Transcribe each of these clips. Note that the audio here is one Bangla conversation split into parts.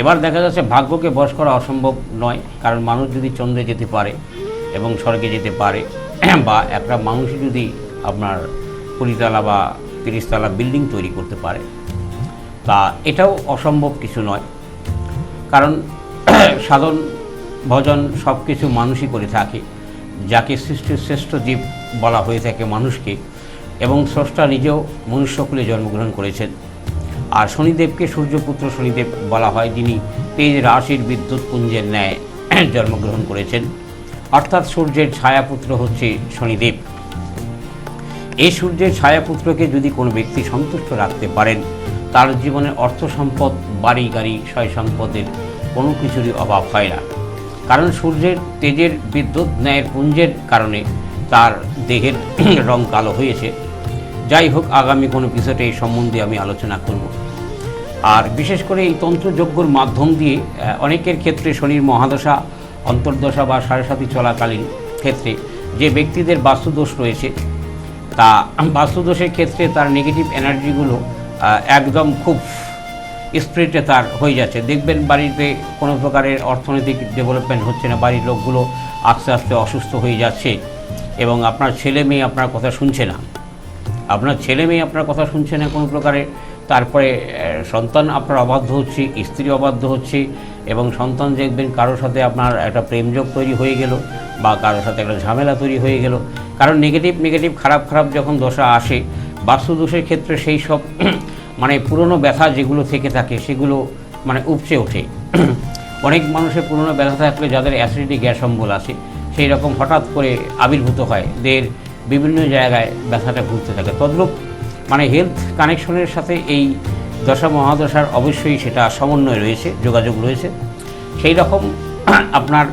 এবার দেখা যাচ্ছে ভাগ্যকে বশ করা অসম্ভব নয়, কারণ মানুষ যদি চন্দ্রে যেতে পারে এবং স্বর্গে যেতে পারে, বা একটা মানুষ যদি আপনার 20 তলা বা 30 তলা বিল্ডিং তৈরি করতে পারে, তা এটাও অসম্ভব কিছু নয়। কারণ সাধন ভজন সব কিছু মানুষই করে থাকে, যাকে সৃষ্টির শ্রেষ্ঠ জীব বলা হয়ে থাকে মানুষকে, এবং স্রষ্টা নিজেও মনুষ্যকুলে জন্মগ্রহণ করেছেন। আর শনিদেবকে সূর্যপুত্র শনিদেব বলা হয়, যিনি তেজ রাশির বিদ্যুৎ পুঞ্জের ন্যায় জন্মগ্রহণ করেছেন, অর্থাৎ সূর্যের ছায়াপুত্র হচ্ছে শনিদেব। এই সূর্যের ছায়াপুত্রকে যদি কোনো ব্যক্তি সন্তুষ্ট রাখতে পারেন, তার জীবনে অর্থ সম্পদ, বাড়ি গাড়ি, সয় সম্পদের কোনো কিছুরই অভাব হয় না। কারণ সূর্যের তেজের বিদ্যুৎ ন্যায়ের পুঞ্জের কারণে তার দেহের রং কালো হয়েছে। যাই হোক, আগামী কোনো এপিসোডে এই সম্বন্ধে আমি আলোচনা করব। আর বিশেষ করে এই তন্ত্রযজ্ঞর মাধ্যম দিয়ে অনেকের ক্ষেত্রে শনির মহাদশা, অন্তর্দশা বা সাড়ে চলাকালীন ক্ষেত্রে যে ব্যক্তিদের বাস্তুদোষ রয়েছে, তা বাস্তুদোষের ক্ষেত্রে তার নেগেটিভ এনার্জিগুলো একদম খুব স্প্রিটে তার হয়ে যাচ্ছে। দেখবেন বাড়িতে কোনো প্রকারের অর্থনৈতিক ডেভেলপমেন্ট হচ্ছে না, বাড়ির লোকগুলো আস্তে আস্তে অসুস্থ হয়ে যাচ্ছে, এবং আপনার ছেলে মেয়ে আপনার কথা শুনছে না, কোনো প্রকারে। তারপরে সন্তান আপনার অবাধ্য হচ্ছে, স্ত্রী অবাধ্য হচ্ছে, এবং সন্তান দেখবেন কারোর সাথে আপনার একটা প্রেমযোগ তৈরি হয়ে গেল, বা কারোর সাথে একটা ঝামেলা তৈরি হয়ে গেল। কারণ নেগেটিভ খারাপ যখন দশা আসে, বাস্তুদোষের ক্ষেত্রে সেই সব মানে পুরনো ব্যথা যেগুলো থেকে থাকে সেগুলো মানে উপচে ওঠে। অনেক মানুষের পুরনো ব্যথা থাকলে, যাদের অ্যাসিডিটি গ্যাস অম্বল আছে, সেই রকম হঠাৎ করে আবির্ভূত হয়, দেহের বিভিন্ন জায়গায় ব্যথাটা ঘুরতে থাকে। তদ্রূপ মানে হেলথ কানেকশনের সাথে এই দশা মহাদশার অবশ্যই সেটা সমন্বয় রয়েছে, যোগাযোগ রয়েছে। সেই রকম আপনার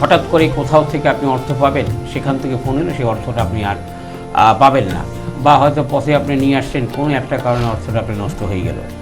হঠাৎ করে কোথাও থেকে আপনি অর্থ পাবেন, সেখান থেকে ফোন এলে সেই অর্থটা আপনি আর পাবেন না, বা হয়তো পথে আপনি নিয়ে আসছেন, কোনো একটা কারণে অর্থটা আপনি নষ্ট হয়ে গেল।